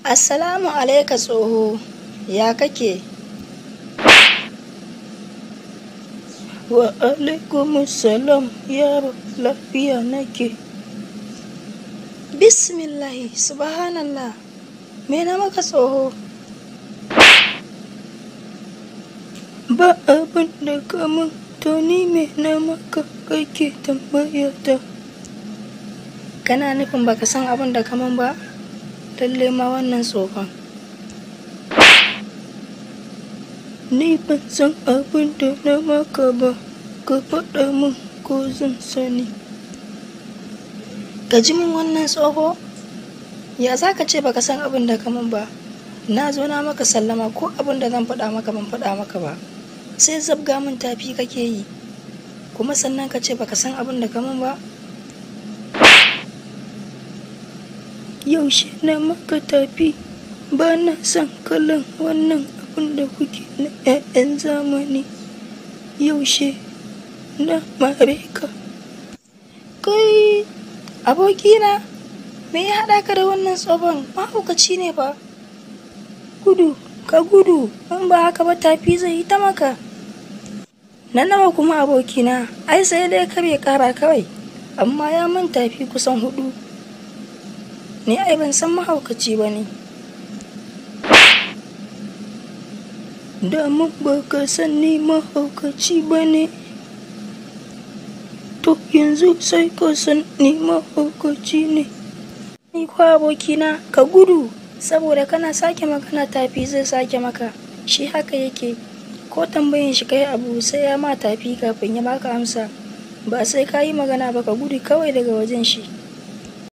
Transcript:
Assalamu alaika tsoho, ya kake? Wa alaikumussalam yaro, lafiya nake. Bismillahi, subhanallah, me na maka tsoho? Ba abin da kamun, to ni me na maka kake tambaya ta? Kana nufin baka san abin da kamun ba? Lalle ma wannan tsohon. Ni ban san abin da na maka ba, ka faɗa min ko zan sani. Ka ji min wannan tsoho? Ya za ka ce baka san abin da kamun ba? Na zo na maka sallama ko abin da zan faɗa maka ban faɗa maka ba. Sai zabga min tafi kake yi. Kuma sannan ka ce baka san abin da kamun ba? Yaushe na maka tafi, ba na son kalan wannan abin da kuke na 'ya'yan zamani. Yaushe na mare ka? Kai, abokina, me ya haɗa ka da wannan tsohon? Mahaukaci ne ba? Gudu, ka gudu, in ba haka ba tafi zai yi ta maka. Na nawa kuma abokina, ai sai dai kar ya ƙara kawai, amma ya min tafi kusan 4. Ni ai ban san mahaukaci ba ne. Damun ba ka san ni mahaukaci ba ne. To yanzu sai ka san ni mahaukaci ne. Ni kwa abokina, ka gudu, saboda kana sake magana tafi zai sake maka. Shi haka yake, ko tambayin shi kai abu sai ya ma tafi kafin ya baka amsa. Ba sai ka yi magana ba, ka gudu kawai daga wajen shi.